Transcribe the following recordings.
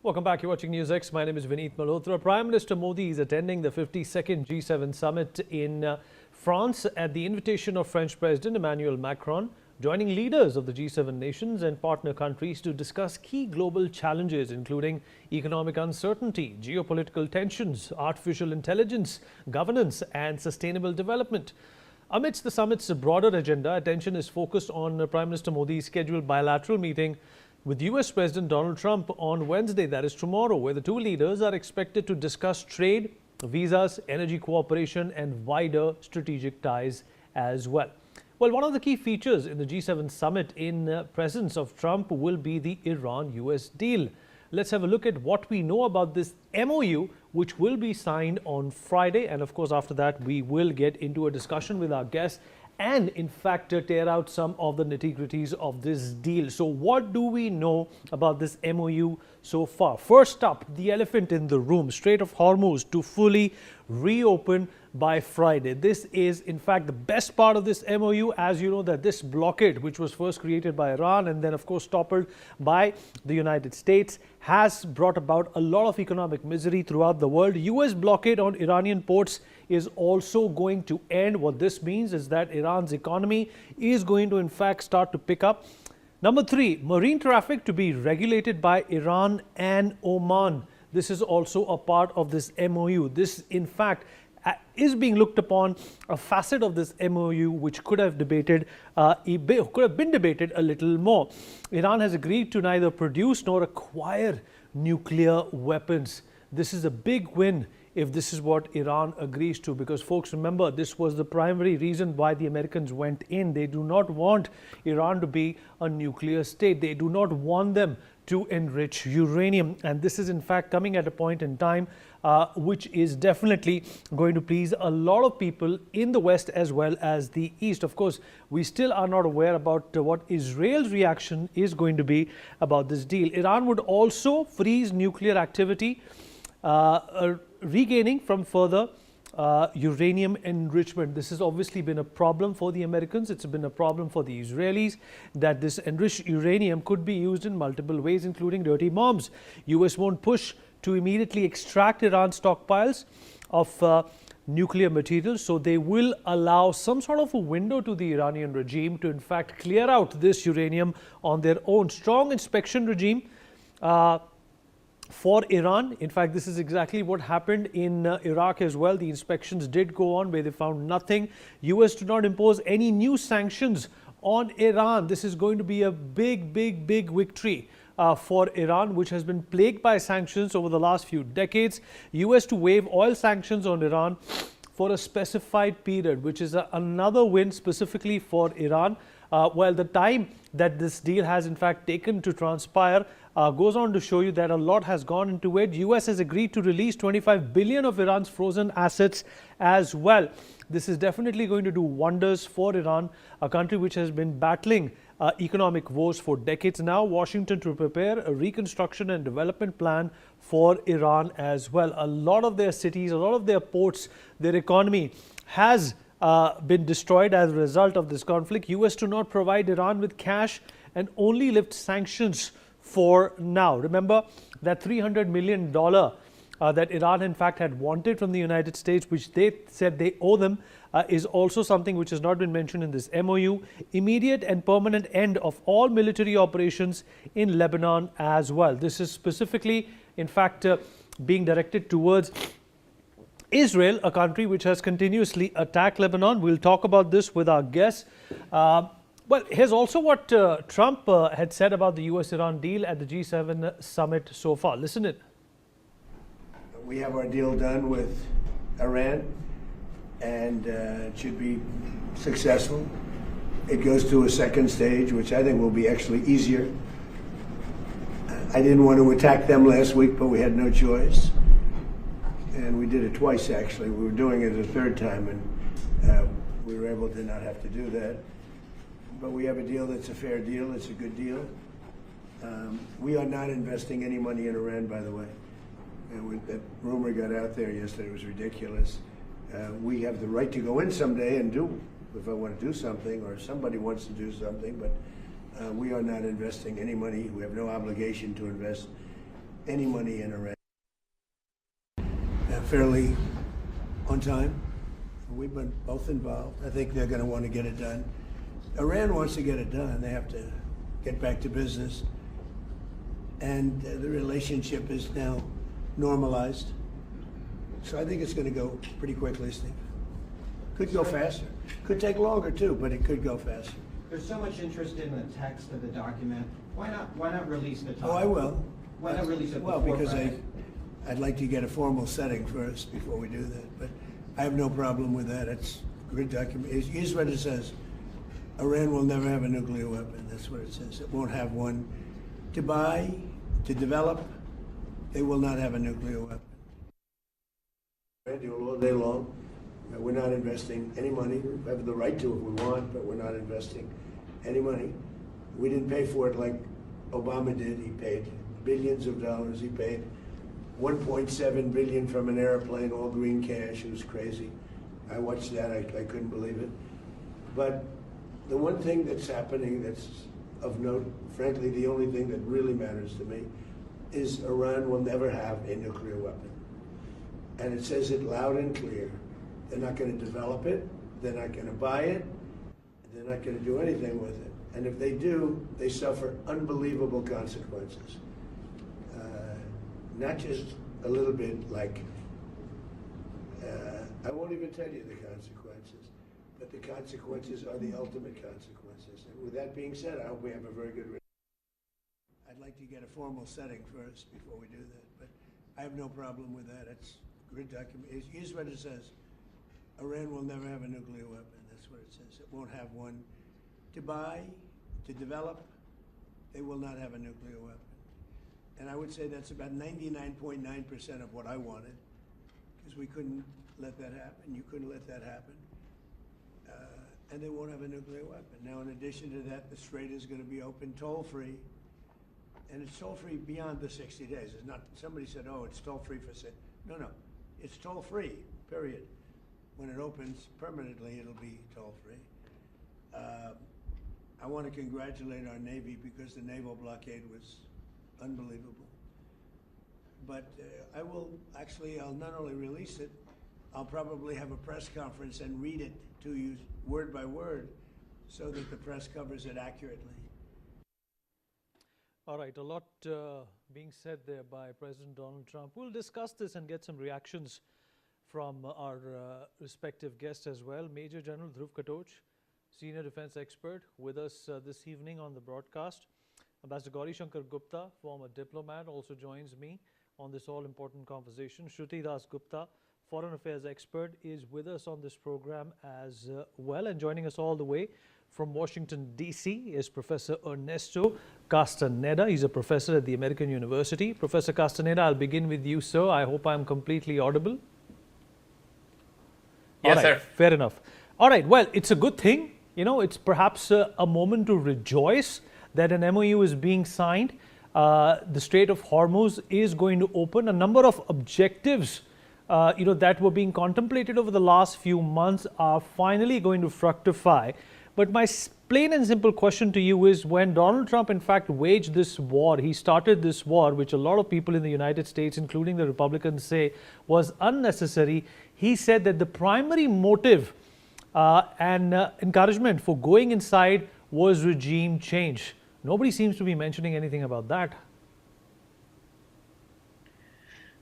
Welcome back. You're watching NewsX. My name is Vineet Malhotra. Prime Minister Modi is attending the 52nd G7 summit in France at the invitation of French President Emmanuel Macron, joining leaders of the G7 nations and partner countries to discuss key global challenges, including economic uncertainty, geopolitical tensions, artificial intelligence, governance, and sustainable development. Amidst the summit's broader agenda, attention is focused on Prime Minister Modi's scheduled bilateral meeting with US President Donald Trump on Wednesday, that is tomorrow, where the two leaders are expected to discuss trade, visas, energy cooperation, and wider strategic ties as well. Well, one of the key features in the G7 summit in presence of Trump will be the Iran-US deal. Let's have a look at what we know about this MOU, which will be signed on Friday. And of course, after that, we will get into a discussion with our guests and in fact tear out some of the nitty-gritties of this deal. So what do we know about this MOU so far? First up, the elephant in the room, Strait of Hormuz to fully reopen by Friday. This is in fact the best part of this MOU. As you know, that this blockade, which was first created by Iran and then of course toppled by the United States, has brought about a lot of economic misery throughout the world. US blockade on Iranian ports is also going to end. What this means is that Iran's economy is going to in fact start to pick up. Number three, marine traffic to be regulated by Iran and Oman. This is also a part of this MOU. This in fact is being looked upon a facet of this MOU which could have been debated a little more. Iran has agreed to neither produce nor acquire nuclear weapons. This is a big win if this is what Iran agrees to, because folks, remember, this was the primary reason why the Americans went in. They do not want Iran to be a nuclear state. They do not want them to enrich uranium. And this is in fact coming at a point in time which is definitely going to please a lot of people in the West as well as the East. Of course, we still are not aware about what Israel's reaction is going to be about this deal. Iran would also freeze nuclear activity, regaining from further uranium enrichment. This has obviously been a problem for the Americans. It's been a problem for the Israelis that this enriched uranium could be used in multiple ways, including dirty bombs. US won't push to immediately extract Iran's stockpiles of nuclear materials, so they will allow some sort of a window to the Iranian regime to in fact clear out this uranium on their own. Strong inspection regime for Iran. In fact, this is exactly what happened in Iraq as well. The inspections did go on where they found nothing. US did not impose any new sanctions on Iran. This is going to be a big victory for Iran, which has been plagued by sanctions over the last few decades. US to waive oil sanctions on Iran for a specified period, which is another win specifically for Iran. Well, the time that this deal has in fact taken to transpire goes on to show you that a lot has gone into it. US has agreed to release 25 billion of Iran's frozen assets as well. This is definitely going to do wonders for Iran, a country which has been battling economic woes for decades now. Washington to prepare a reconstruction and development plan for Iran as well. A lot of their cities, a lot of their ports, their economy has been destroyed as a result of this conflict. US to not provide Iran with cash and only lift sanctions for now. Remember that $300 million that Iran in fact had wanted from the United States, which they said they owe them, is also something which has not been mentioned in this MOU. Immediate and permanent end of all military operations in Lebanon as well. This is specifically in fact being directed towards Israel, a country which has continuously attacked Lebanon. We'll talk about this with our guests. Well, here's also what Trump had said about the US-Iran deal at the G7 summit so far. Listen in. We have our deal done with Iran, and it should be successful. It goes to a second stage, which I think will be actually easier. I didn't want to attack them last week, but we had no choice. And we did it twice, actually. We were doing it a third time, and we were able to not have to do that. But we have a deal that's a fair deal. It's a good deal. We are not investing any money in Iran, by the way. That rumor got out there yesterday. It was ridiculous. We have the right to go in someday and do, if I want to do something, or if somebody wants to do something, but we are not investing any money. We have no obligation to invest any money in Iran. Fairly on time. We've been both involved. I think they're going to want to get it done. Iran wants to get it done. They have to get back to business. And the relationship is now normalized. So I think it's going to go pretty quickly, Steve. Could go faster. Could take longer too, but it could go faster. There's so much interest in the text of the document. Why not release the topic? Oh, I will. Why not release it Well, before because Friday? I'd like to get a formal setting first before we do that. But I have no problem with that. It's a good document. Here's what it says. Iran will never have a nuclear weapon. That's what it says. It won't have one to buy, to develop. They will not have a nuclear weapon. Do it all day long. We're not investing any money. We have the right to if we want, but we're not investing any money. We didn't pay for it like Obama did. He paid billions of dollars. He paid $1.7 billion from an airplane, all green cash. It was crazy. I watched that. I couldn't believe it. But the one thing that's happening that's of note, frankly, the only thing that really matters to me, is Iran will never have a nuclear weapon. And it says it loud and clear. They're not going to develop it. They're not going to buy it. They're not going to do anything with it. And if they do, they suffer unbelievable consequences. Not just a little bit like, I won't even tell you the consequences, but the consequences are the ultimate consequences. And with that being said, I hope we have a very good relationship. I'd like to get a formal setting first before we do that, but I have no problem with that. It's a good document. Here's what it says. Iran will never have a nuclear weapon. That's what it says. It won't have one to buy, to develop. They will not have a nuclear weapon. And I would say that's about 99.9% of what I wanted, because we couldn't let that happen. You couldn't let that happen. And they won't have a nuclear weapon. Now, in addition to that, the Strait is going to be open toll-free. And it's toll-free beyond the 60 days. It's not, somebody said, oh, it's toll-free for 6. No, no. It's toll-free, period. When it opens permanently, it'll be toll-free. I want to congratulate our Navy because the naval blockade was unbelievable. But I'll not only release it, I'll probably have a press conference and read it to you word by word so that the press covers it accurately. All right, a lot being said there by President Donald Trump. We'll discuss this and get some reactions from our respective guests as well. Major General Dhruv Katoch, Senior Defense Expert, with us this evening on the broadcast. Ambassador Gauri Shankar Gupta, former diplomat, also joins me on this all-important conversation. Shruti Das Gupta, Foreign Affairs Expert, is with us on this program as well. And joining us all the way from Washington, D.C. is Professor Ernesto Castaneda. He's a professor at the American University. Professor Castaneda, I'll begin with you, sir. I hope I'm completely audible. Yes, all right, sir. Fair enough. All right, well, it's a good thing. You know, it's perhaps a moment to rejoice that an MOU is being signed. The Strait of Hormuz is going to open. A number of objectives that were being contemplated over the last few months are finally going to fructify. But my plain and simple question to you is, when Donald Trump in fact waged this war, he started this war, which a lot of people in the United States, including the Republicans, say was unnecessary. He said that the primary motive and encouragement for going inside was regime change. Nobody seems to be mentioning anything about that.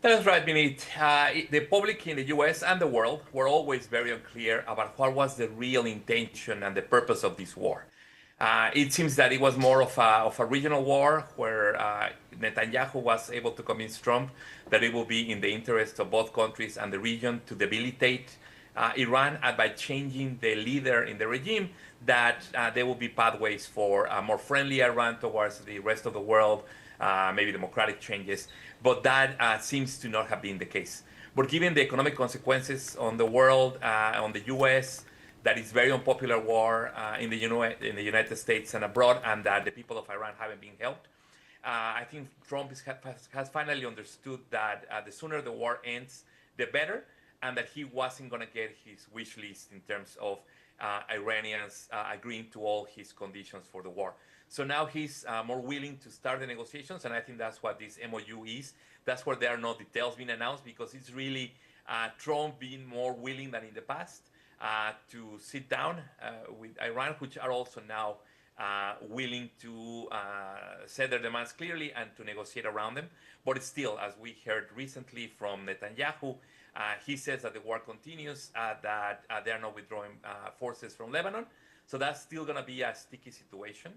That's right, Vineet. The public in the US and the world were always very unclear about what was the real intention and the purpose of this war. It seems that it was more of a regional war where Netanyahu was able to convince Trump that it will be in the interest of both countries and the region to debilitate Iran, and by changing the leader in the regime, that there will be pathways for a more friendly Iran towards the rest of the world, maybe democratic changes. But that seems to not have been the case. But given the economic consequences on the world, on the US, that is very unpopular war in the United States and abroad, and that the people of Iran haven't been helped, I think Trump has finally understood that the sooner the war ends, the better, and that he wasn't going to get his wish list in terms of Iranians agreeing to all his conditions for the war. So now he's more willing to start the negotiations, and I think that's what this MOU is. That's where there are no details being announced, because it's really Trump being more willing than in the past to sit down with Iran, which are also now willing to set their demands clearly and to negotiate around them. But it's still, as we heard recently from Netanyahu, he says that the war continues, that they are not withdrawing forces from Lebanon. So that's still going to be a sticky situation.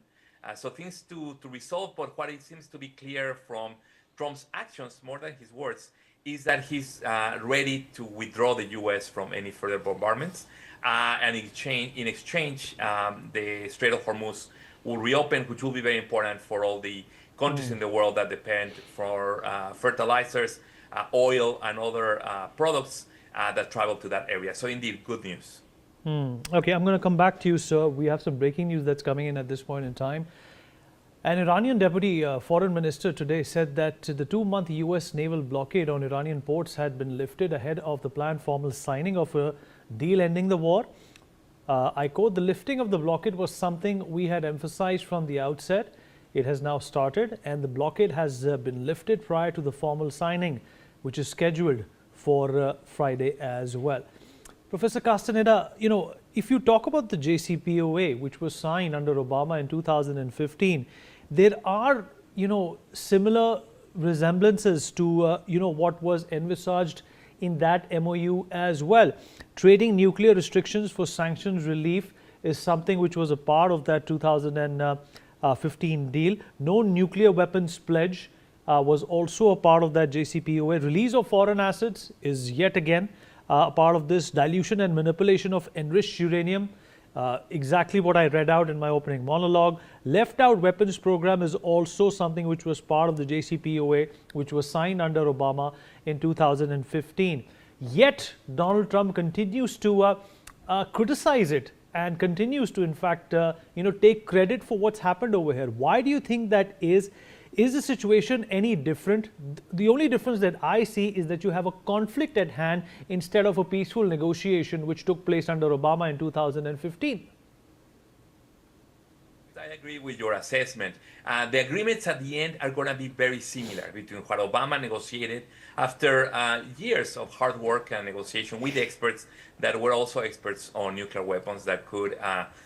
So things to resolve, but what it seems to be clear from Trump's actions, more than his words, is that he's ready to withdraw the U.S. from any further bombardments. And in exchange, the Strait of Hormuz will reopen, which will be very important for all the countries in the world that depend for fertilizers, oil, and other products that travel to that area. So indeed, good news. Okay, I'm going to come back to you, sir. We have some breaking news that's coming in at this point in time. An Iranian deputy foreign minister today said that the 2-month U.S. naval blockade on Iranian ports had been lifted ahead of the planned formal signing of a deal ending the war. I quote, "The lifting of the blockade was something we had emphasized from the outset. It has now started, and the blockade has been lifted prior to the formal signing, which is scheduled for Friday as well." Professor Castaneda, if you talk about the JCPOA, which was signed under Obama in 2015, there are, similar resemblances to, what was envisaged in that MOU as well. Trading nuclear restrictions for sanctions relief is something which was a part of that 2015 deal. No nuclear weapons pledge was also a part of that JCPOA. Release of foreign assets is yet again a part of this. Dilution and manipulation of enriched uranium, exactly what I read out in my opening monologue. Left out weapons program is also something which was part of the JCPOA, which was signed under Obama in 2015. Yet Donald Trump continues to criticize it and continues to, in fact, take credit for what's happened over here. Why do you think that is? Is the situation any different? The only difference that I see is that you have a conflict at hand instead of a peaceful negotiation which took place under Obama in 2015. I agree with your assessment. The agreements at the end are going to be very similar between what Obama negotiated after years of hard work and negotiation with experts that were also experts on nuclear weapons that could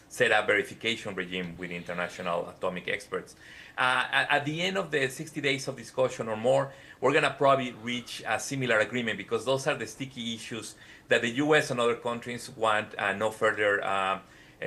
set up verification regime with international atomic experts. At the end of the 60 days of discussion or more, we're going to probably reach a similar agreement, because those are the sticky issues that the U.S. and other countries want no further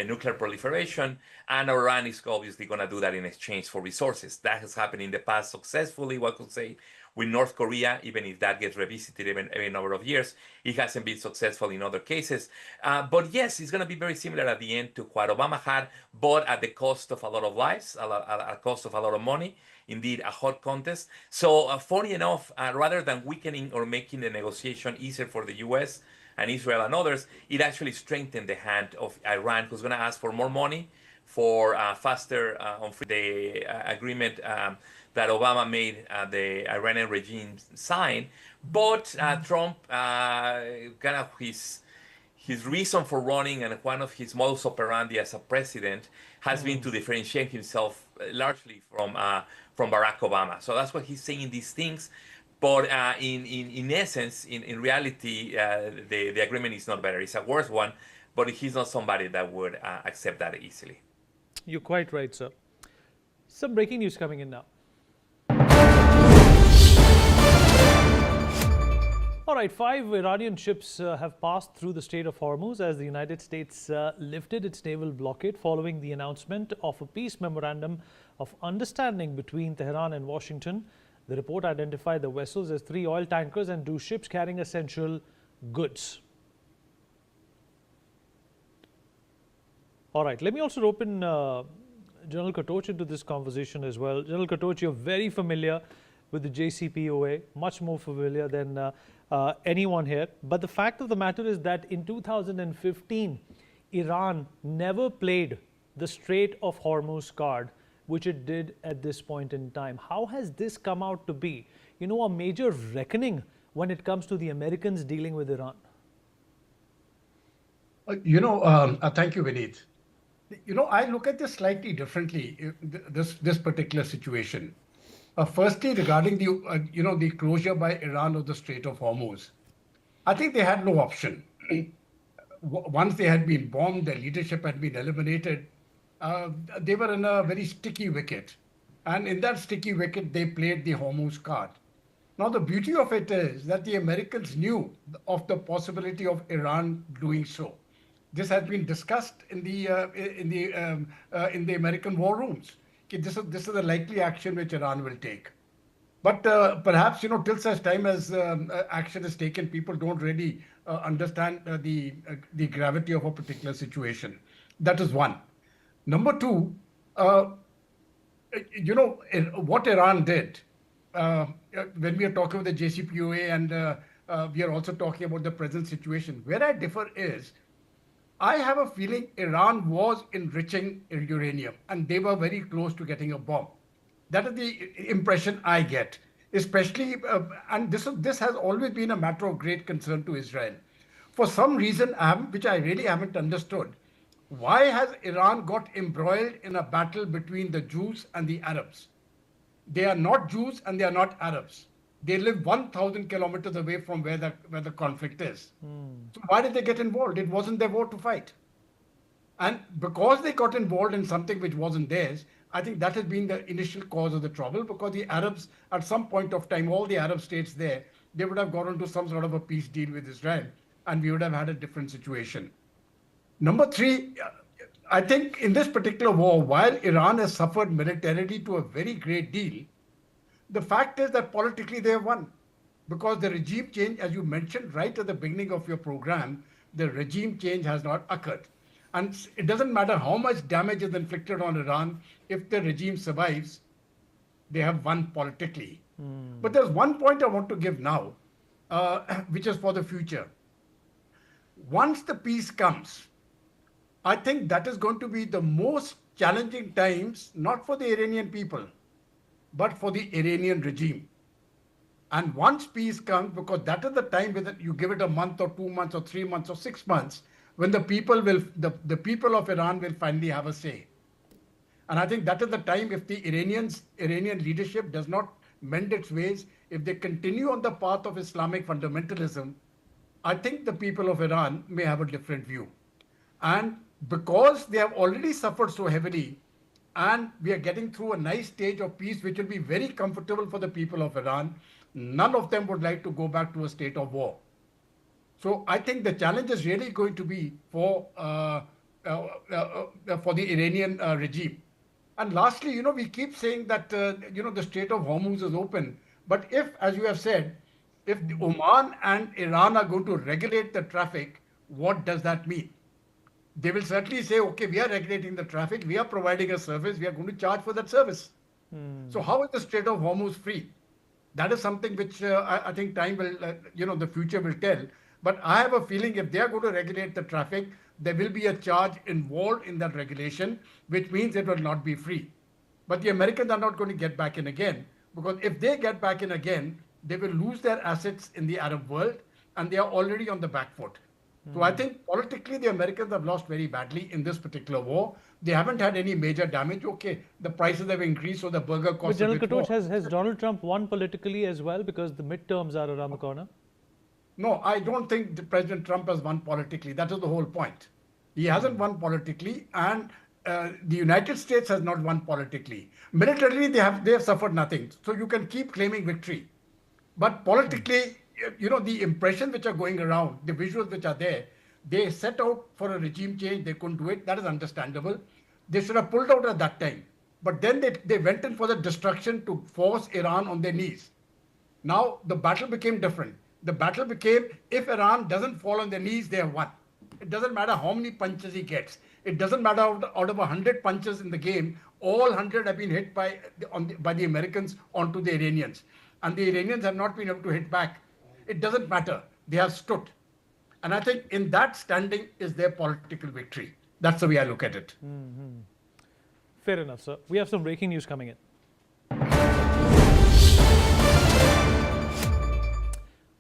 nuclear proliferation, and Iran is obviously going to do that in exchange for resources. That has happened in the past successfully, one could say, with North Korea, even if that gets revisited every number of years. It hasn't been successful in other cases. But yes, it's going to be very similar at the end to what Obama had, but at the cost of a lot of lives, at a cost of a lot of money. Indeed, a hot contest. So funny enough, rather than weakening or making the negotiation easier for the U.S., and Israel and others, it actually strengthened the hand of Iran, who's going to ask for more money, for faster on the agreement that Obama made the Iranian regime sign. But Trump, kind of his reason for running and one of his modus operandi as a president has been to differentiate himself largely from Barack Obama. So that's why he's saying these things. But in essence, in reality, the agreement is not better. It's a worse one, but he's not somebody that would accept that easily. You're quite right, sir. Some breaking news coming in now. All right, 5 Iranian ships have passed through the Strait of Hormuz as the United States lifted its naval blockade following the announcement of a peace memorandum of understanding between Tehran and Washington. The report identified the vessels as 3 oil tankers and 2 ships carrying essential goods. All right, let me also rope in General Katoch into this conversation as well. General Katoch, you're very familiar with the JCPOA, much more familiar than anyone here. But the fact of the matter is that in 2015, Iran never played the Strait of Hormuz card, which it did at this point in time. How has this come out to be, a major reckoning when it comes to the Americans dealing with Iran? Thank you, Vineet. I look at this slightly differently, this particular situation. Firstly, regarding the closure by Iran of the Strait of Hormuz, I think they had no option. Once they had been bombed, their leadership had been eliminated, they were in a very sticky wicket. And in that sticky wicket, they played the Hormuz card. Now, the beauty of it is that the Americans knew of the possibility of Iran doing so. This has been discussed in the American war rooms. Okay, this is the likely action which Iran will take. But perhaps, till such time as action is taken, people don't really understand the gravity of a particular situation. That is one. Number two, what Iran did, when we are talking with the JCPOA and we are also talking about the present situation, where I differ is, I have a feeling Iran was enriching uranium and they were very close to getting a bomb. That is the impression I get, especially, and this has always been a matter of great concern to Israel. For some reason, which I really haven't understood, why has Iran got embroiled in a battle between the Jews and the Arabs? They are not Jews and they are not Arabs. They live 1,000 kilometers away from where the conflict is. So why did they get involved? It wasn't their war to fight. And because they got involved in something which wasn't theirs, I think that has been the initial cause of the trouble, because the Arabs, at some point of time, all the Arab states there, they would have got into some sort of a peace deal with Israel, and we would have had a different situation. Number three, I think in this particular war, while Iran has suffered militarily to a very great deal, the fact is that politically they have won, because the regime change, as you mentioned right at the beginning of your program, the regime change has not occurred. And it doesn't matter how much damage is inflicted on Iran, if the regime survives, they have won politically. But there's one point I want to give now, which is for the future. Once the peace comes, I think that is going to be the most challenging times, not for the Iranian people, but for the Iranian regime. And once peace comes, because that is the time, whether you give it a month or 2 months or 3 months or 6 months, when the people of Iran will finally have a say. And I think that is the time, if the Iranian leadership does not mend its ways, if they continue on the path of Islamic fundamentalism, I think the people of Iran may have a different view. And because they have already suffered so heavily, and we are getting through a nice stage of peace, which will be very comfortable for the people of Iran, none of them would like to go back to a state of war. So I think the challenge is really going to be for the Iranian regime. And lastly, we keep saying that, the Strait of Hormuz is open. But if, as you have said, if Oman and Iran are going to regulate the traffic, what does that mean? They will certainly say, okay, we are regulating the traffic, we are providing a service, we are going to charge for that service. So how is the Strait of Hormuz free? That is something which I think time will, the future will tell. But I have a feeling if they are going to regulate the traffic, there will be a charge involved in that regulation, which means it will not be free. But the Americans are not going to get back in again, because if they get back in again, they will lose their assets in the Arab world, and they are already on the back foot. So I think politically the Americans have lost very badly in this particular war. They haven't had any major damage. Okay, the prices have increased, so the burger cost. But General Katoch, has Donald Trump won politically as well, because the midterms are around the corner? No, I don't think President Trump has won politically. That is the whole point. He hasn't won politically, and the United States has not won politically. Militarily, they have suffered nothing. So you can keep claiming victory. But politically, the impressions which are going around, the visuals which are there, they set out for a regime change. They couldn't do it. That is understandable. They should have pulled out at that time. But then they went in for the destruction to force Iran on their knees. Now the battle became different. The battle became, if Iran doesn't fall on their knees, they have won. It doesn't matter how many punches he gets. It doesn't matter out of 100 punches in the game, all 100 have been hit by the Americans onto the Iranians. And the Iranians have not been able to hit back. It doesn't matter. They have stood. And I think in that standing is their political victory. That's the way I look at it. Fair enough, sir. We have some breaking news coming in.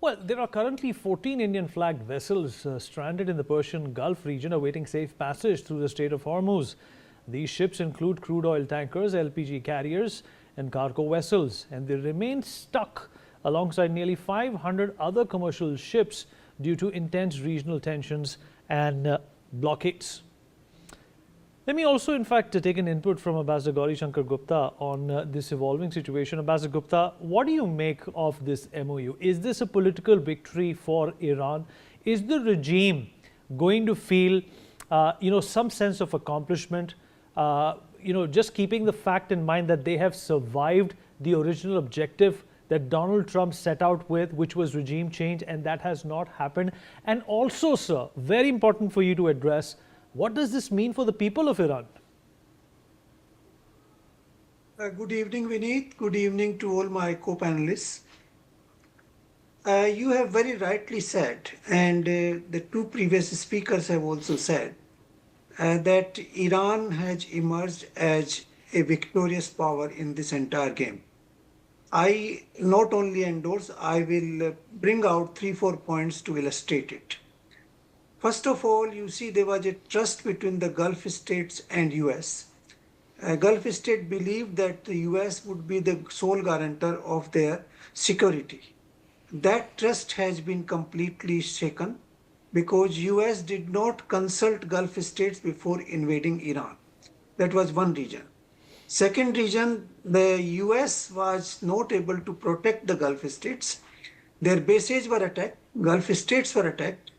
Well, there are currently 14 Indian flagged vessels stranded in the Persian Gulf region awaiting safe passage through the Strait of Hormuz. These ships include crude oil tankers, LPG carriers and cargo vessels, and they remain stuck alongside nearly 500 other commercial ships due to intense regional tensions and blockades. Let me also, in fact, take an input from Ambassador Gauri Shankar Gupta on this evolving situation. Ambassador Gupta, what do you make of this MOU? Is this a political victory for Iran? Is the regime going to feel, some sense of accomplishment? Just keeping the fact in mind that they have survived the original objective that Donald Trump set out with, which was regime change, and that has not happened. And also, sir, very important for you to address, what does this mean for the people of Iran? Good evening, Vineet. Good evening to all my co-panelists. You have very rightly said, and the two previous speakers have also said, that Iran has emerged as a victorious power in this entire game. I not only endorse, I will bring out 3-4 points to illustrate it. First of all, you see there was a trust between the Gulf states and US. Gulf states believed that the US would be the sole guarantor of their security. That trust has been completely shaken because US did not consult Gulf states before invading Iran. That was one reason. Second reason, the US was not able to protect the Gulf states. Their bases were attacked, Gulf states were attacked,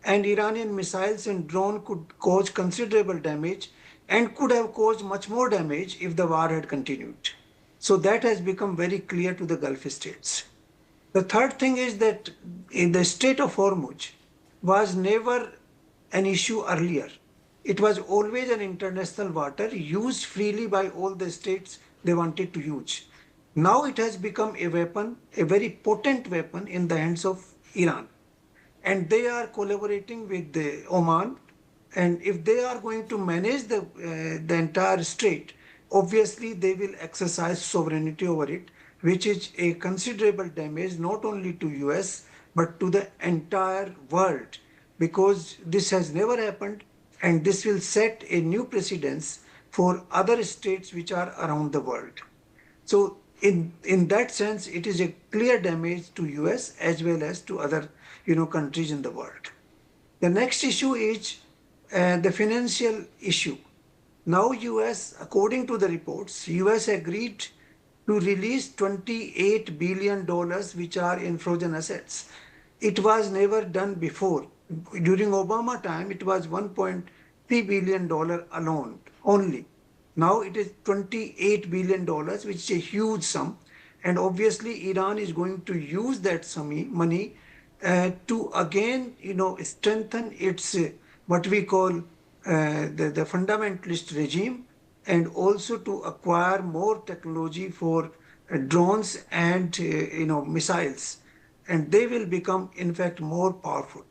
and Iranian missiles and drones could cause considerable damage and could have caused much more damage if the war had continued. So that has become very clear to the Gulf states. The third thing is that in the Strait of Hormuz was never an issue earlier. It was always an international water used freely by all the states they wanted to use. Now it has become a weapon, a very potent weapon in the hands of Iran. And they are collaborating with Oman. And if they are going to manage the entire strait, obviously they will exercise sovereignty over it, which is a considerable damage not only to US, but to the entire world, because this has never happened. And this will set a new precedence for other states which are around the world. So in that sense, it is a clear damage to US as well as to other countries in the world. The next issue is the financial issue. Now US, according to the reports, US agreed to release $28 billion which are in frozen assets. It was never done before. During Obama time, it was $1.3 billion alone, only. Now it is $28 billion, which is a huge sum. And obviously, Iran is going to use that money to again, strengthen its what we call the fundamentalist regime, and also to acquire more technology for drones and missiles. And they will become, in fact, more powerful.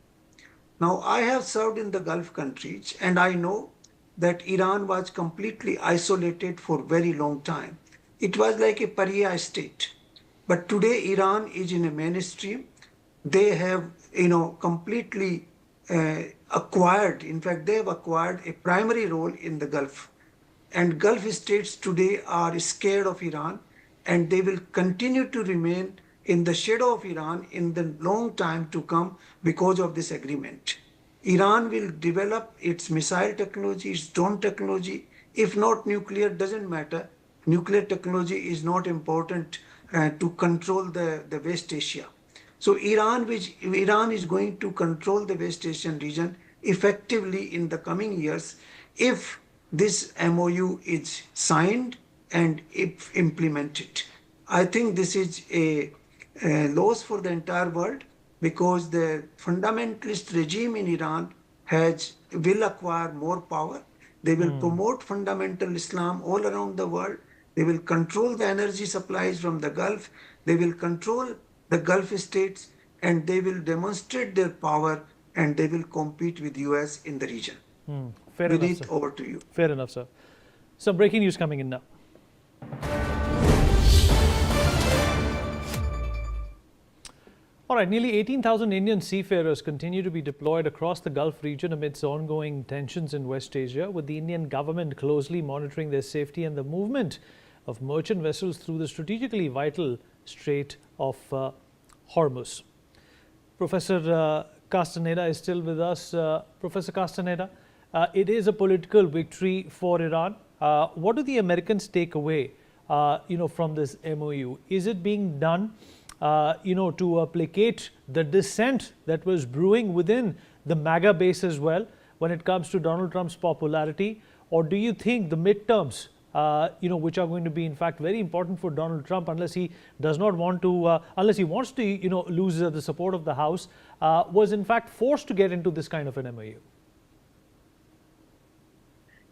Now, I have served in the Gulf countries, and I know that Iran was completely isolated for a very long time. It was like a pariah state. But today, Iran is in a mainstream. They have, completely acquired, in fact, they have acquired a primary role in the Gulf. And Gulf states today are scared of Iran, and they will continue to remain in the shadow of Iran in the long time to come because of this agreement. Iran will develop its missile technology, its drone technology. If not nuclear, doesn't matter. Nuclear technology is not important to control the West Asia. So Iran is going to control the West Asian region effectively in the coming years if this MOU is signed and if implemented. I think this is a loss for the entire world, because the fundamentalist regime in Iran will acquire more power. They will promote fundamental Islam all around the world. They will control the energy supplies from the Gulf. They will control the Gulf states, and they will demonstrate their power, and they will compete with US in the region. Fair enough, sir. Over to you. Fair enough, sir. Some breaking news coming in now. All right, nearly 18,000 Indian seafarers continue to be deployed across the Gulf region amidst ongoing tensions in West Asia, with the Indian government closely monitoring their safety and the movement of merchant vessels through the strategically vital Strait of Hormuz. Professor Castaneda is still with us. Professor Castaneda, it is a political victory for Iran. What do the Americans take away, from this MOU? Is it being done, to placate the dissent that was brewing within the MAGA base as well when it comes to Donald Trump's popularity? Or do you think the midterms, which are going to be in fact very important for Donald Trump, unless he does not want to, unless he wants to, lose the support of the House, was in fact forced to get into this kind of an MOU?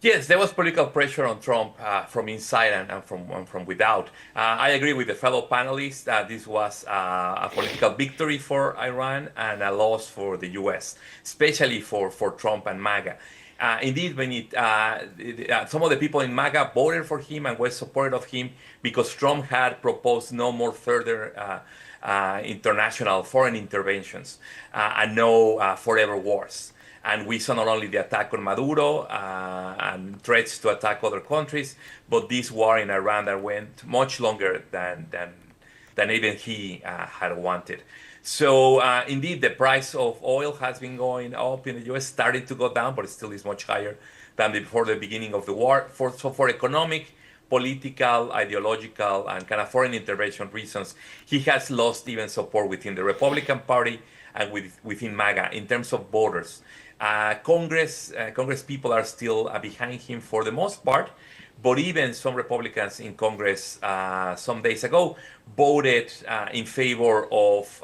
Yes, there was political pressure on Trump from inside and from without. I agree with the fellow panelists that this was a political victory for Iran and a loss for the U.S., especially for Trump and MAGA. Indeed, some of the people in MAGA voted for him and were supportive of him because Trump had proposed no more further international foreign interventions and no forever wars. And we saw not only the attack on Maduro and threats to attack other countries, but this war in Iran that went much longer than even he had wanted. So indeed, the price of oil has been going up in the U.S., started to go down, but it still is much higher than before the beginning of the war. So for economic, political, ideological, and kind of foreign intervention reasons, he has lost even support within the Republican Party and within MAGA in terms of voters. Congress people are still behind him for the most part, but even some Republicans in Congress some days ago voted in favor of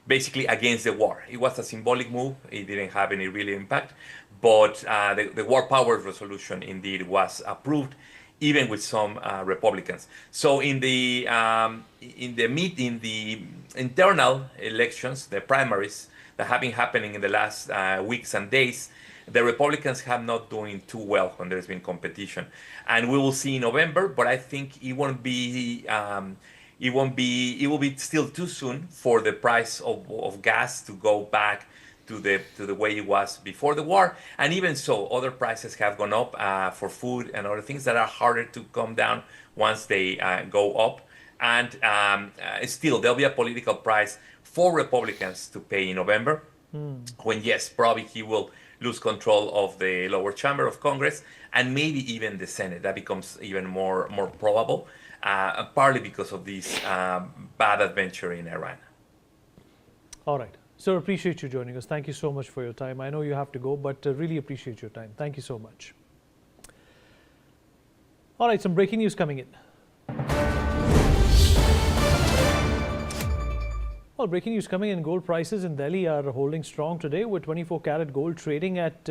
basically against the war. It was a symbolic move. It didn't have any real impact, but the War Powers Resolution indeed was approved, even with some Republicans. So in the internal elections, the primaries that have been happening in the last weeks and days, the Republicans have not doing too well when there's been competition, and we will see in November. But I think it will be still too soon for the price of gas to go back to the way it was before the war. And even so, other prices have gone up for food and other things that are harder to come down once they go up. And still, there'll be a political price for Republicans to pay in November, when, yes, probably he will lose control of the lower chamber of Congress and maybe even the Senate. That becomes even more probable, partly because of this bad adventure in Iran. All right. Sir, appreciate you joining us. Thank you so much for your time. I know you have to go, but really appreciate your time. Thank you so much. All right, some breaking news coming in. Well, breaking news coming in. Gold prices in Delhi are holding strong today, with 24-karat gold trading at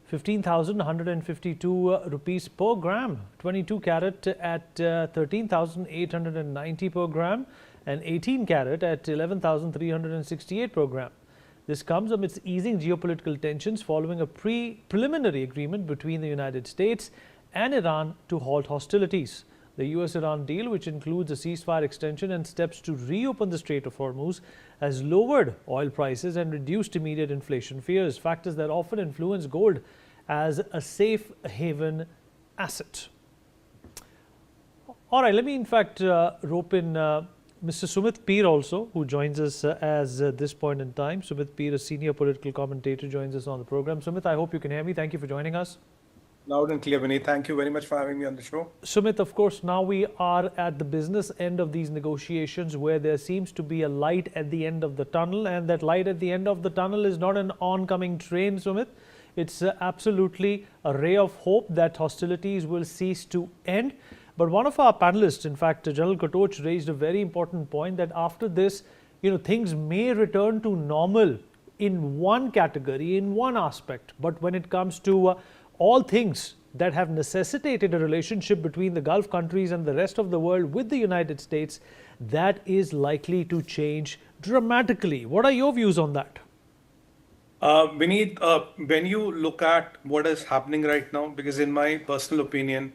15,152 rupees per gram, 22-karat at 13,890 per gram, and 18-karat at 11,368 per gram. This comes amidst easing geopolitical tensions following a preliminary agreement between the United States and Iran to halt hostilities. The US-Iran deal, which includes a ceasefire extension and steps to reopen the Strait of Hormuz, has lowered oil prices and reduced immediate inflation fears, factors that often influence gold as a safe haven asset. All right, let me in fact rope in Mr. Sumit Peer also, who joins us as this point in time. Sumit Peer, a senior political commentator, joins us on the program. Sumit, I hope you can hear me. Thank you for joining us. Loud and clear, Vineet. Thank you very much for having me on the show. Sumit, of course, now we are at the business end of these negotiations, where there seems to be a light at the end of the tunnel, and that light at the end of the tunnel is not an oncoming train, Sumit. It's absolutely a ray of hope that hostilities will cease to end. But one of our panelists, in fact, General Katoch, raised a very important point that after this, things may return to normal in one category, in one aspect. But when it comes to all things that have necessitated a relationship between the Gulf countries and the rest of the world with the United States, that is likely to change dramatically. What are your views on that? Vineet, when you look at what is happening right now, because in my personal opinion,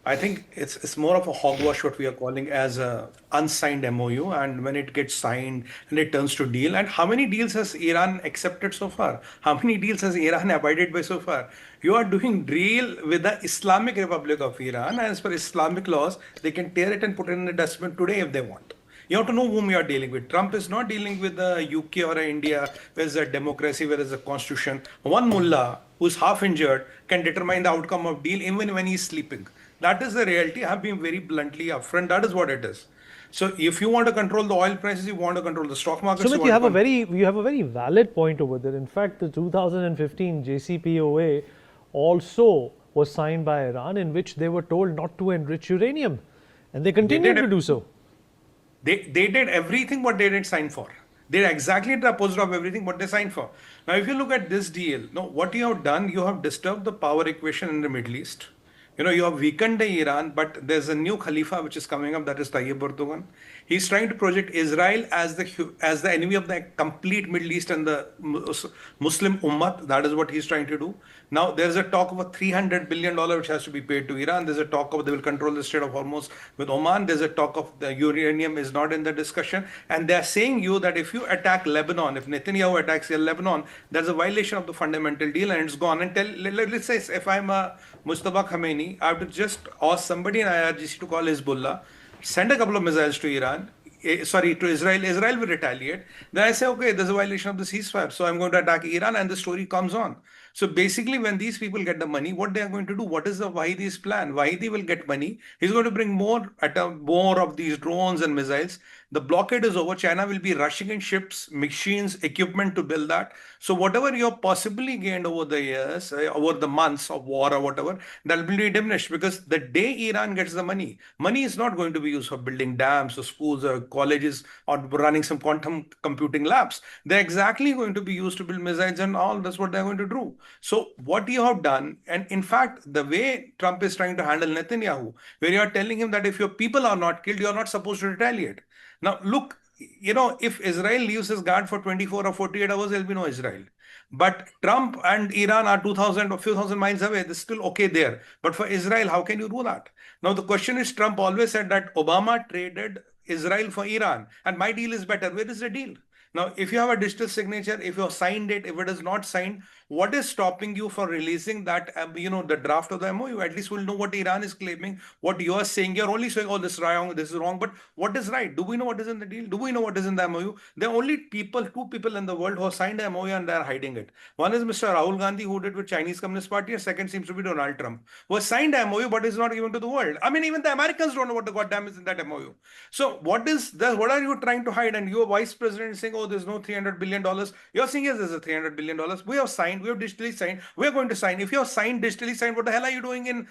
I think it's more of a hogwash what we are calling as a unsigned MOU, and when it gets signed and it turns to deal. And how many deals has Iran accepted so far? How many deals has Iran abided by so far? You are doing deal with the Islamic Republic of Iran. As per Islamic laws, they can tear it and put it in the dustbin today if they want. You have to know whom you are dealing with. Trump is not dealing with the UK or India, where there's a democracy, where there's a constitution. One mullah who's half injured can determine the outcome of deal even when he's sleeping. That is the reality. I've been very bluntly upfront. That is what it is. So if you want to control the oil prices, you want to control the stock market. Sumit, you have a very valid point over there. In fact, the 2015 JCPOA also was signed by Iran, in which they were told not to enrich uranium, and they continued to do so. They did everything what they didn't sign for. They did exactly the opposite of everything what they signed for. Now, if you look at this deal, now what you have done, you have disturbed the power equation in the Middle East. You have weakened Iran, but there's a new Khalifa which is coming up, that is Tayyip Erdogan. He's trying to project Israel as the enemy of the complete Middle East and the Muslim Ummah. That is what he's trying to do. Now, there's a talk of a $300 billion which has to be paid to Iran. There's a talk of they will control the Strait of Hormuz with Oman. There's a talk of the uranium is not in the discussion. And they're saying that if you attack Lebanon, if Netanyahu attacks Lebanon, there's a violation of the fundamental deal and it's gone. And let's say if I'm a Mustafa Khamenei, I have to just ask somebody in IRGC to call Hezbollah, send a couple of missiles to Iran, to Israel. Israel will retaliate. Then I say, okay, there's a violation of the ceasefire, so I'm going to attack Iran, and the story comes on. So basically, when these people get the money, what they are going to do? What is the Wahidi's plan? Wahidi will get money. He's going to bring more of these drones and missiles. The blockade is over. China will be rushing in ships, machines, equipment to build that. So whatever you have possibly gained over the years, over the months of war or whatever, that will be diminished, because the day Iran gets the money is not going to be used for building dams or schools or colleges or running some quantum computing labs. They're exactly going to be used to build missiles and all. That's what they're going to do. So what you have done, and in fact, the way Trump is trying to handle Netanyahu, where you are telling him that if your people are not killed, you are not supposed to retaliate. Now, look, if Israel leaves his guard for 24 or 48 hours, there'll be no Israel. But Trump and Iran are 2,000 or few thousand miles away. They're still okay there. But for Israel, how can you do that? Now, the question is, Trump always said that Obama traded Israel for Iran, and my deal is better. Where is the deal? Now, if you have a digital signature, if you have signed it, if it is not signed, what is stopping you from releasing that, the draft of the MOU? At least we'll know what Iran is claiming, what you are saying. You're only saying, oh, this is wrong, this is wrong. But what is right? Do we know what is in the deal? Do we know what is in the MOU? There are only two people in the world who have signed the MOU and they're hiding it. One is Mr. Rahul Gandhi, who did with Chinese Communist Party. And second seems to be Donald Trump, who has signed the MOU but is not given to the world. I mean, even the Americans don't know what the goddamn is in that MOU. So what are you trying to hide? And your vice president is saying, oh, there's no $300 billion. You're saying, yes, there's a $300 billion. We have signed, we have digitally signed, we're going to sign. If you have signed, digitally signed, what the hell are you doing in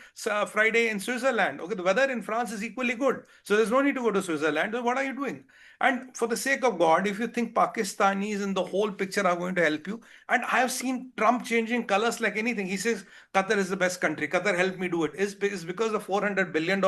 Friday in Switzerland? Okay, the weather in France is equally good. So there's no need to go to Switzerland. So what are you doing? And for the sake of God, if you think Pakistanis in the whole picture are going to help you, and I have seen Trump changing colors like anything. He says, Qatar is the best country. Qatar helped me do it. It's because of $400 billion,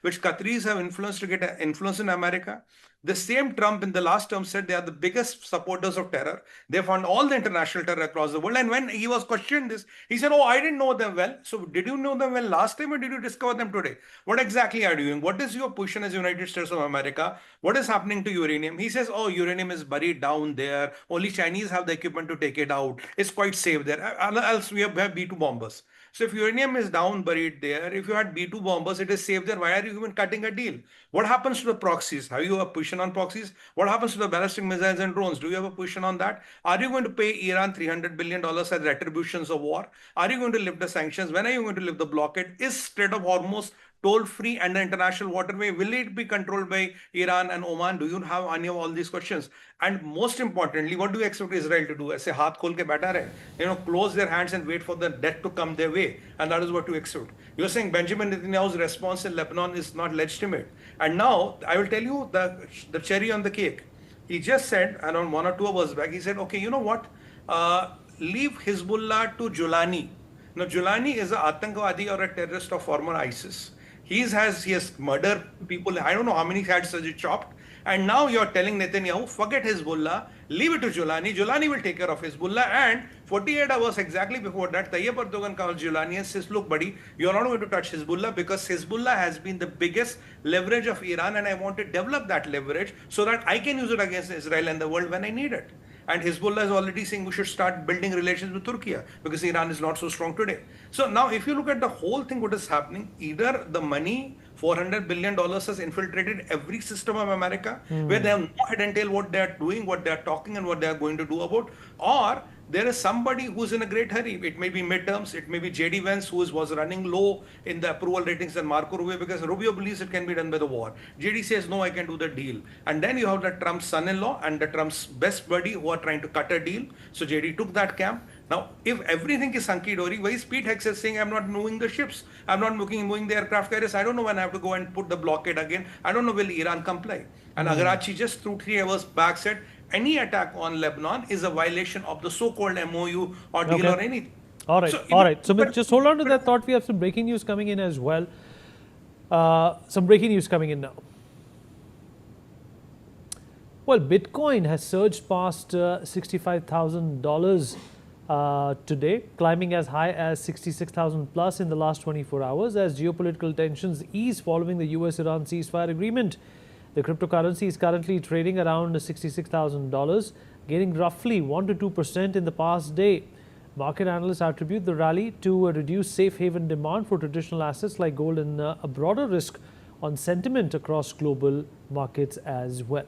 which Qataris have influenced to get influence in America. The same Trump in the last term said they are the biggest supporters of terror. They fund all the international terror across the world. And when he was questioned this, he said, oh, I didn't know them well. So did you know them well last time or did you discover them today? What exactly are you doing? What is your position as United States of America? What is happening to uranium? He says, oh, uranium is buried down there. Only Chinese have the equipment to take it out. It's quite safe there. Else we have B-2 bombers. So if uranium is down buried there, if you had B-2 bombers, it is safe there. Why are you even cutting a deal? What happens to the proxies? Have you a position on proxies? What happens to the ballistic missiles and drones? Do you have a position on that? Are you going to pay Iran $300 billion as retributions of war? Are you going to lift the sanctions? When are you going to lift the blockade? Is Strait of Hormuz toll-free and the international waterway? Will it be controlled by Iran and Oman? Do you have any of all these questions? And most importantly, what do you expect Israel to do? Aise haath khol ke baitha rahe, close their hands and wait for the death to come their way. And that is what you expect. You're saying Benjamin Netanyahu's response in Lebanon is not legitimate. And now I will tell you the cherry on the cake. He just said, around 1 or 2 hours back, he said, okay, you know what? Leave Hezbollah to Julani. Now, Julani is an Atangwadi or a terrorist of former ISIS. He has murdered people. I don't know how many heads has he chopped. And now you're telling Netanyahu, forget Hezbollah, leave it to Julani. Julani will take care of Hezbollah. And 48 hours exactly before that, Tayyip Erdogan calls Julani and says, look, buddy, you're not going to touch Hezbollah because Hezbollah has been the biggest leverage of Iran, and I want to develop that leverage so that I can use it against Israel and the world when I need it. And Hezbollah is already saying we should start building relations with Turkey because Iran is not so strong today. So now if you look at the whole thing, what is happening, either the money, $400 billion has infiltrated every system of America, where they have no head and tail what they are doing, what they are talking and what they are going to do about, or there is somebody who's in a great hurry. It may be midterms, it may be JD Vance, who was running low in the approval ratings than Marco Rubio, because Rubio believes it can be done by the war. JD says, no, I can do the deal. And then you have the Trump's son-in-law and the Trump's best buddy who are trying to cut a deal. So JD took that camp. Now, if everything is hunky-dory, why is Pete Hegseth saying, I'm not moving the ships, I'm not moving the aircraft carriers, I don't know when I have to go and put the blockade again, I don't know will Iran comply. And Agarachi just 3 hours back said, any attack on Lebanon is a violation of the so-called MOU or deal or anything. All right, all right. So just hold on to that thought. We have some breaking news coming in as well. Some breaking news coming in now. Well, Bitcoin has surged past $65,000 today, climbing as high as 66,000 plus in the last 24 hours as geopolitical tensions ease following the US-Iran ceasefire agreement. The cryptocurrency is currently trading around $66,000, gaining roughly 1 to 2% in the past day. Market analysts attribute the rally to a reduced safe haven demand for traditional assets like gold and a broader risk on sentiment across global markets as well.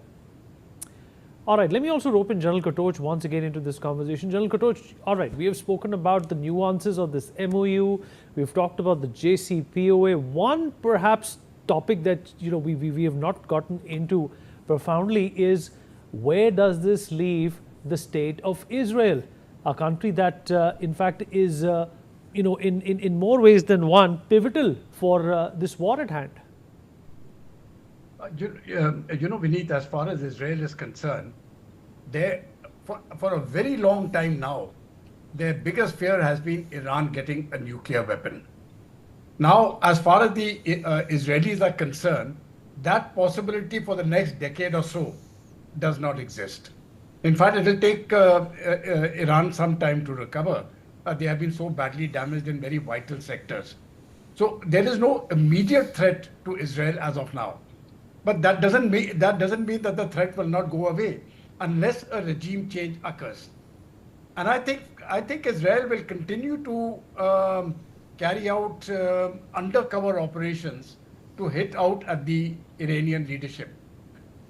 All right, let me also rope in General Katoch once again into this conversation. General Katoch, all right, we have spoken about the nuances of this MOU. We've talked about the JCPOA. One perhaps topic that we have not gotten into profoundly is, where does this leave the state of Israel, a country that in fact is in more ways than one pivotal for this war at hand? Vineet, as far as Israel is concerned, for a very long time now, their biggest fear has been Iran getting a nuclear weapon. Now, as far as the Israelis are concerned, that possibility for the next decade or so does not exist. In fact, it will take Iran some time to recover. They have been so badly damaged in very vital sectors. So there is no immediate threat to Israel as of now. But that doesn't mean that the threat will not go away unless a regime change occurs. And I think Israel will continue to carry out undercover operations to hit out at the Iranian leadership.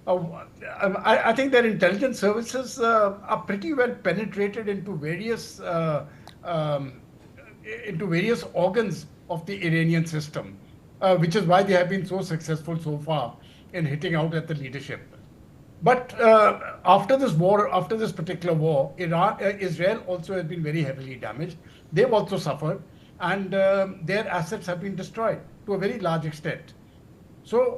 I think their intelligence services are pretty well penetrated into various organs of the Iranian system, which is why they have been so successful so far in hitting out at the leadership. But after this particular war, Israel also has been very heavily damaged. They've also suffered, and their assets have been destroyed to a very large extent. So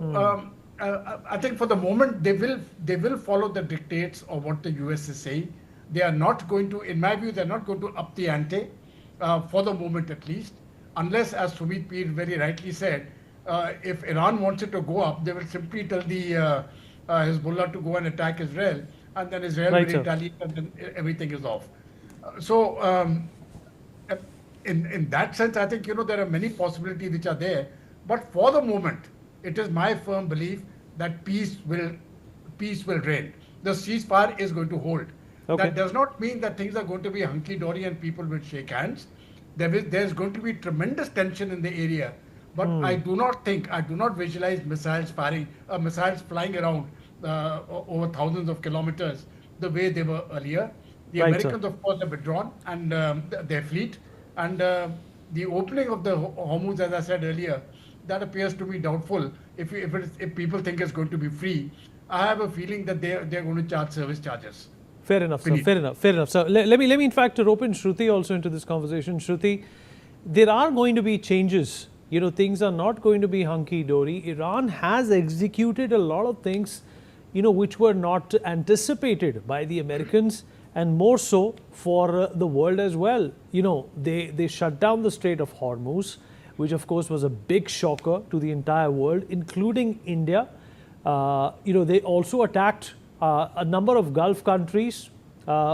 I think for the moment they will follow the dictates of what the US is saying. They are not going to, in my view, they're not going to up the ante for the moment at least, unless, as Sumit Peer very rightly said, if Iran wants it to go up, they will simply tell the Hezbollah to go and attack Israel, and then Israel will retaliate, and then everything is off. In that sense, I think there are many possibilities which are there. But for the moment, it is my firm belief that peace will reign. The ceasefire is going to hold. Okay. That does not mean that things are going to be hunky-dory and people will shake hands. There's going to be tremendous tension in the area. But I do not visualize missiles flying around over thousands of kilometers the way they were earlier. The Americans, of course, have withdrawn and their fleet. And the opening of the Hormuz, as I said earlier, that appears to be doubtful. If people think it's going to be free, I have a feeling that they're going to charge service charges. Fair enough, sir. Fair enough. So let me in fact rope in Shruti also into this conversation. Shruti, there are going to be changes. Things are not going to be hunky-dory. Iran has executed a lot of things, which were not anticipated by the Americans, and more so for the world as well. They shut down the Strait of Hormuz, which of course was a big shocker to the entire world, including India. They also attacked a number of Gulf countries,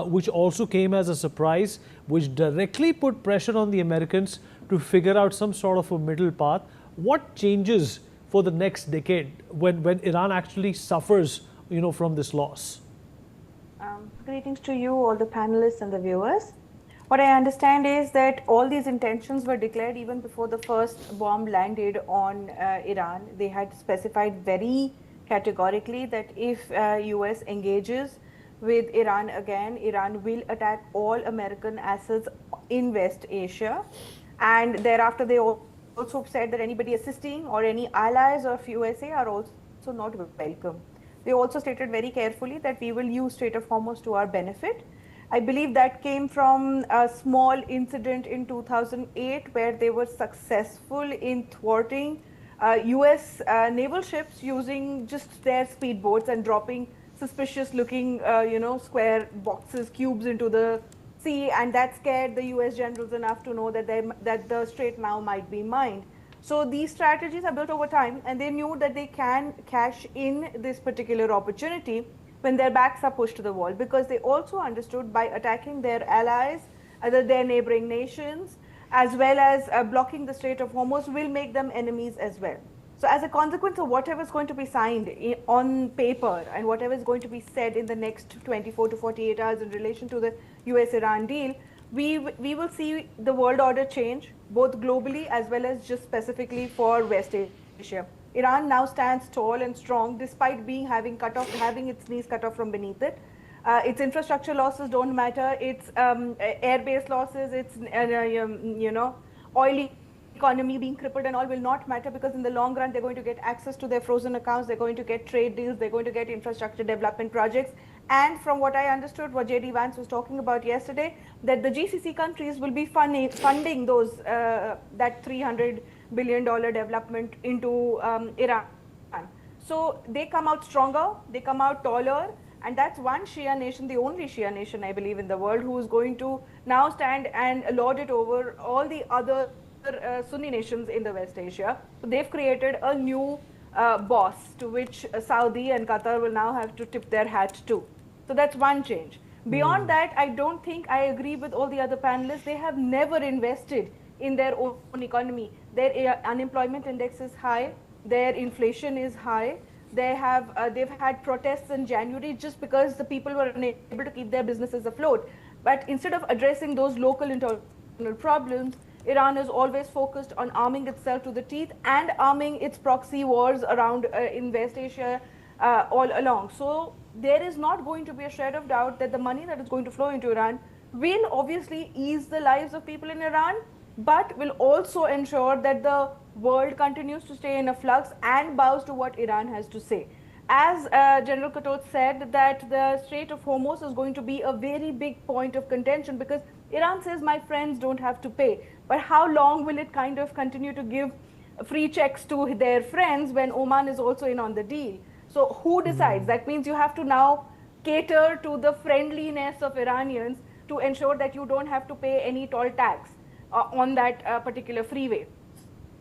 which also came as a surprise, which directly put pressure on the Americans to figure out some sort of a middle path. What changes for the next decade when Iran actually suffers, from this loss? Greetings to you, all the panelists and the viewers. What I understand is that all these intentions were declared even before the first bomb landed on Iran. They had specified very categorically that if US engages with Iran again, Iran will attack all American assets in West Asia. And thereafter, they also said that anybody assisting or any allies of USA are also not welcome. They also stated very carefully that we will use Strait of Hormuz to our benefit. I believe that came from a small incident in 2008 where they were successful in thwarting US naval ships using just their speedboats and dropping suspicious looking, square boxes, cubes into the sea, and that scared the US generals enough to know that the strait now might be mined. So these strategies are built over time, and they knew that they can cash in this particular opportunity when their backs are pushed to the wall, because they also understood by attacking their allies, their neighboring nations, as well as blocking the Strait of Hormuz will make them enemies as well. So as a consequence of whatever is going to be signed on paper and whatever is going to be said in the next 24 to 48 hours in relation to the US-Iran deal, we will see the world order change, both globally as well as just specifically for West Asia. Iran now stands tall and strong despite having its knees cut off from beneath it. Its infrastructure losses don't matter. Its airbase losses, its oil economy being crippled and all will not matter, because in the long run they're going to get access to their frozen accounts, they're going to get trade deals, they're going to get infrastructure development projects. And from what I understood, what JD Vance was talking about yesterday, that the GCC countries will be funding those that $300 billion development into Iran. So they come out stronger, they come out taller, and that's one Shia nation, the only Shia nation I believe in the world, who is going to now stand and lord it over all the other Sunni nations in the West Asia. So they've created a new boss to which Saudi and Qatar will now have to tip their hat to. So that's one change. Beyond that, I don't think I agree with all the other panelists. They have never invested in their own economy. Their unemployment index is high. Their inflation is high. They've had protests in January just because the people were unable to keep their businesses afloat. But instead of addressing those local internal problems, Iran is always focused on arming itself to the teeth and arming its proxy wars around in West Asia all along. So there is not going to be a shred of doubt that the money that is going to flow into Iran will obviously ease the lives of people in Iran, but will also ensure that the world continues to stay in a flux and bows to what Iran has to say. As General Katot said, that the Strait of Hormuz is going to be a very big point of contention, because Iran says, my friends don't have to pay. But how long will it kind of continue to give free checks to their friends when Oman is also in on the deal? So who decides? That means you have to now cater to the friendliness of Iranians to ensure that you don't have to pay any toll tax on that particular freeway.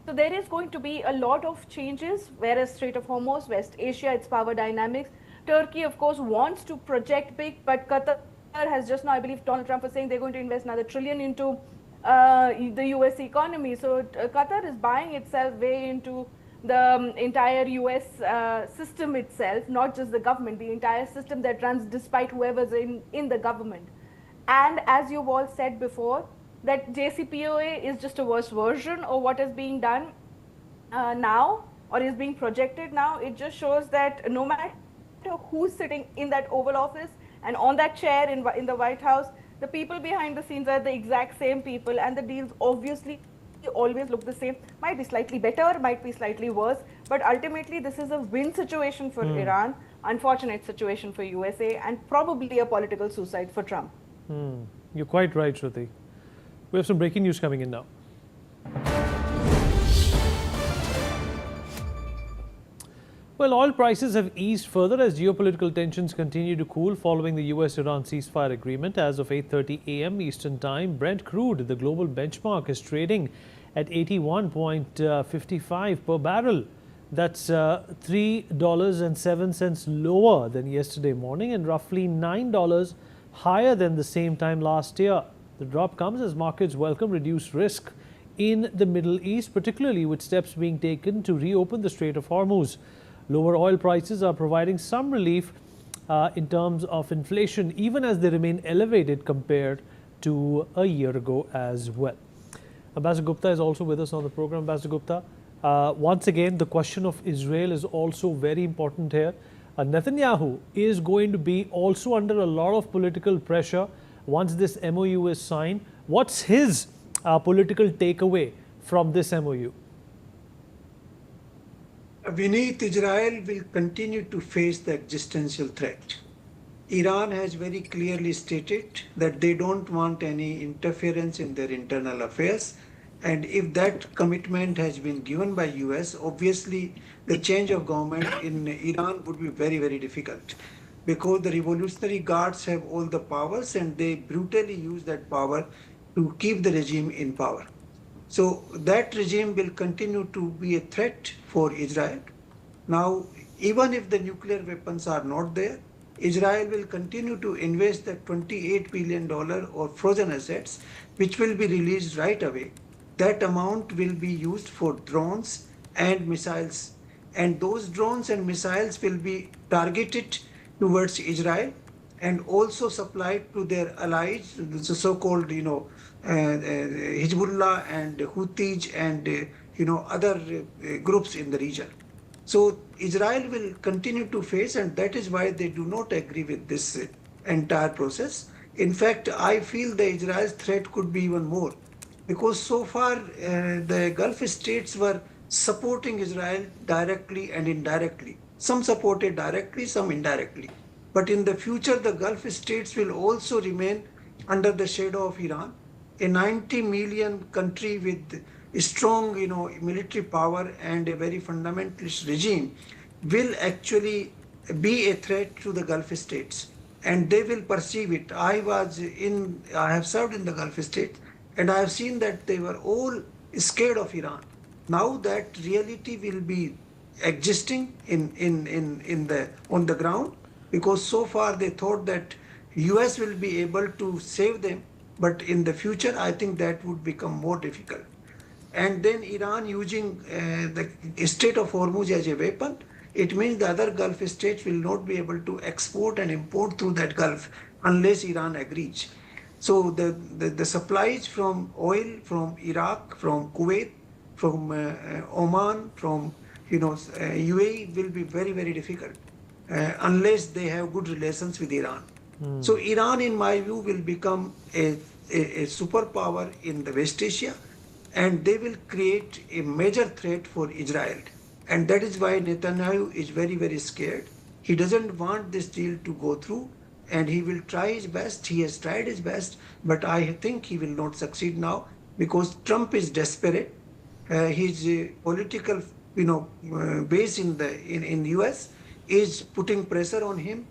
So there is going to be a lot of changes, whereas Strait of Hormuz, West Asia, its power dynamics. Turkey, of course, wants to project big, but Qatar has just now, I believe Donald Trump was saying they're going to invest another $1 trillion into the US economy. So Qatar is buying itself way into the entire US system itself, not just the government, the entire system that runs despite whoever's in the government. And as you've all said before, that JCPOA is just a worse version of what is being done now, or is being projected now. It just shows that no matter who's sitting in that Oval Office and on that chair in the White House, the people behind the scenes are the exact same people, and the deals obviously always look the same. Might be slightly better, might be slightly worse, but ultimately this is a win situation for Iran, unfortunate situation for USA, and probably a political suicide for Trump. You're quite right, Shruti. We have some breaking news coming in now. Well, oil prices have eased further as geopolitical tensions continue to cool following the US-Iran ceasefire agreement. As of 8:30 a.m. Eastern Time, Brent crude, the global benchmark, is trading at 81.55 per barrel. That's $3.07 lower than yesterday morning and roughly $9 higher than the same time last year. The drop comes as markets welcome reduced risk in the Middle East, particularly with steps being taken to reopen the Strait of Hormuz. Lower oil prices are providing some relief in terms of inflation, even as they remain elevated compared to a year ago as well. Ambassador Gupta is also with us on the program. Ambassador Gupta, once again, the question of Israel is also very important here. Netanyahu is going to be also under a lot of political pressure once this MOU is signed. What's his political takeaway from this MOU? Vineet, Israel will continue to face the existential threat. Iran has very clearly stated that they don't want any interference in their internal affairs. And if that commitment has been given by US, obviously the change of government in Iran would be very, very difficult because the Revolutionary Guards have all the powers and they brutally use that power to keep the regime in power. So that regime will continue to be a threat for Israel. Now, even if the nuclear weapons are not there, Israel will continue to invest the $28 billion of frozen assets, which will be released right away. That amount will be used for drones and missiles. And those drones and missiles will be targeted towards Israel and also supplied to their allies, the so-called, Hezbollah and Houthis and, other groups in the region. So Israel will continue to face, and that is why they do not agree with this entire process. In fact, I feel the Israel's threat could be even more because so far the Gulf states were supporting Israel directly and indirectly. Some supported directly, some indirectly. But in the future, the Gulf states will also remain under the shadow of Iran, a 90 million country with strong, military power and a very fundamentalist regime will actually be a threat to the Gulf states, and they will perceive it. I have served in the Gulf states, and I have seen that they were all scared of Iran. Now that reality will be existing on the ground, because so far they thought that US will be able to save them, but in the future I think that would become more difficult. And then Iran using the Strait of Hormuz as a weapon, it means the other Gulf states will not be able to export and import through that Gulf unless Iran agrees. So the supplies from oil from Iraq, from Kuwait, from Oman, from UAE will be very, very difficult unless they have good relations with Iran. So Iran, in my view, will become a superpower in the West Asia, and they will create a major threat for Israel. And that is why Netanyahu is very, very scared. He doesn't want this deal to go through, and he will try his best. He has tried his best, but I think he will not succeed now because Trump is desperate. His political, base in the US is putting pressure on him,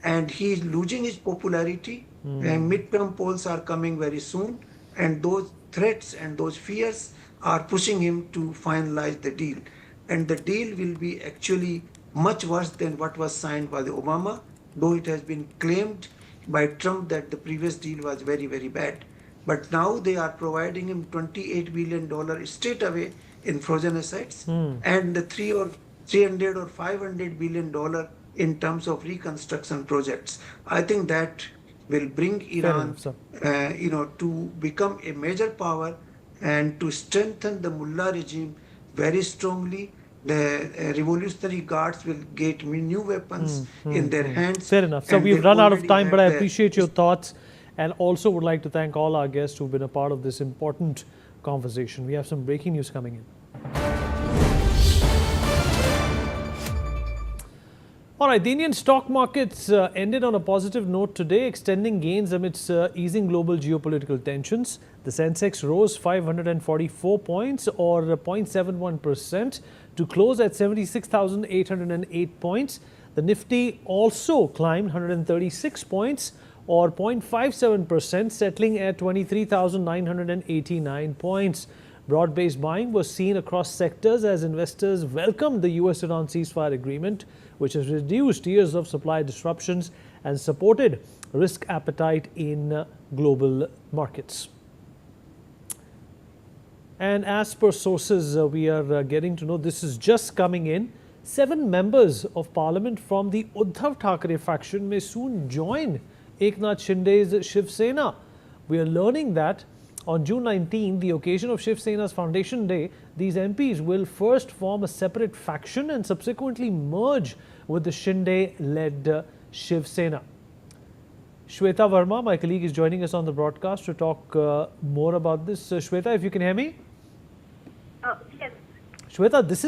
and he is losing his popularity. Midterm polls are coming very soon, and those threats and those fears are pushing him to finalize the deal. And the deal will be actually much worse than what was signed by the Obama, though it has been claimed by Trump that the previous deal was very, very bad. But now they are providing him $28 billion straight away in frozen assets and the $300 or $500 billion in terms of reconstruction projects. I think that will bring Iran, to become a major power and to strengthen the mullah regime very strongly. The Revolutionary Guards will get new weapons in their hands. Fair enough. So we've run out of time, but I appreciate your thoughts and also would like to thank all our guests who've been a part of this important conversation. We have some breaking news coming in. All right, the Indian stock markets ended on a positive note today, extending gains amidst easing global geopolitical tensions. The Sensex rose 544 points or 0.71% to close at 76,808 points. The Nifty also climbed 136 points or 0.57%, settling at 23,989 points. Broad-based buying was seen across sectors as investors welcomed the US-Iran ceasefire agreement, which has reduced years of supply disruptions and supported risk appetite in global markets. And as per sources we are getting to know, this is just coming in, 7 members of parliament from the Uddhav Thackeray faction may soon join Eknath Shinde's Shiv Sena. We are learning that on June 19, the occasion of Shiv Sena's Foundation Day, these MPs will first form a separate faction and subsequently merge with the Shinde-led Shiv Sena. Shweta Verma, my colleague, is joining us on the broadcast to talk more about this. Shweta, if you can hear me? Yes. Shweta, this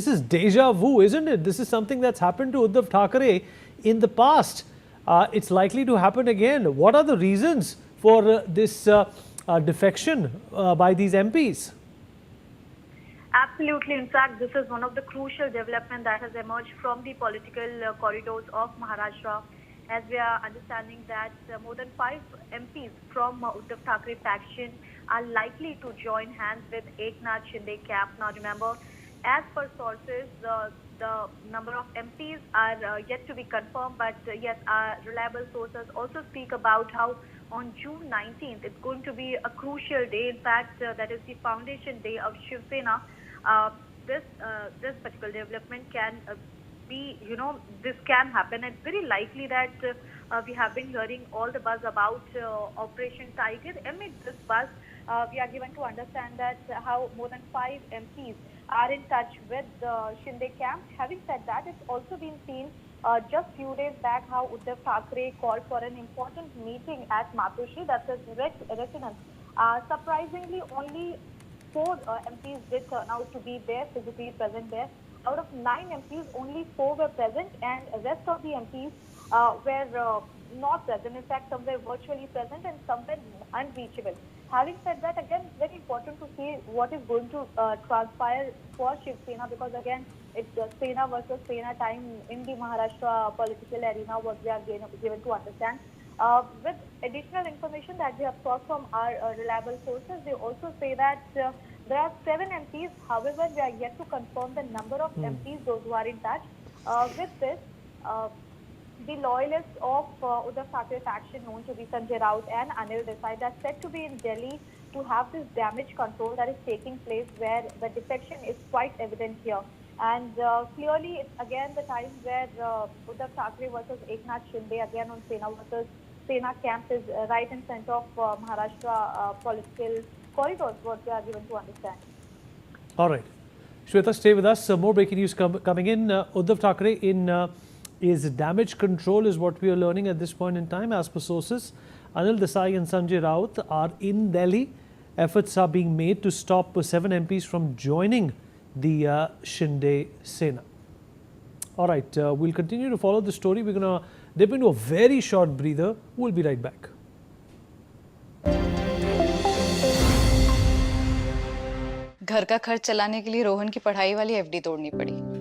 is deja vu, isn't it? This is something that's happened to Uddhav Thackeray in the past. It's likely to happen again. What are the reasons for this defection by these MPs? Absolutely. In fact, this is one of the crucial developments that has emerged from the political corridors of Maharashtra, as we are understanding that more than 5 MPs from Uddhav Thackeray faction are likely to join hands with Eknath Shinde camp. Now remember, as per sources, the number of MPs are yet to be confirmed, but yes, our reliable sources also speak about how on June 19th, it's going to be a crucial day. In fact, that is the foundation day of Shiv Sena. This particular development can be, this can happen. It's very likely that we have been hearing all the buzz about Operation Tiger. Amid this buzz, we are given to understand that how more than 5 MPs are in touch with the Shinde camp. Having said that, it's also been seen just few days back how Uddhav Thackeray called for an important meeting at Matushri, that's his residence. Surprisingly, only 4 MPs did turn out to be there, physically present there. Out of 9 MPs, only 4 were present, and the rest of the MPs were not present. In fact, some were virtually present and some were unreachable. Having said that, again, it's very important to see what is going to transpire for Shiv Sena, because again, it's Sena versus Sena time in the Maharashtra political arena, what we are given to understand. With additional information that we have sought from our reliable sources, they also say that there are 7 MPs. However, we are yet to confirm the number of MPs, those who are in touch. With this, the loyalists of Uddhav Thackeray faction, known to be Sanjay Raut and Anil Desai, are said to be in Delhi to have this damage control that is taking place, where the defection is quite evident here. And clearly, it's again the time where Uddhav Thackeray versus Eknath Shinde, again on Sena versus Sena camp, is right in center of Maharashtra political corridors, what we are given to understand. All right. Shweta, stay with us. More breaking news coming in. Uddhav Thackeray is damage control is what we are learning at this point in time. As per sources, Anil Desai and Sanjay Raut are in Delhi. Efforts are being made to stop 7 MPs from joining the Shinde Sena. All right, we'll continue to follow the story. We're going to dip into a very short breather. We'll be right back. घर का खर्च चलाने के लिए रोहन की पढ़ाई वाली FD तोड़नी पड़ी।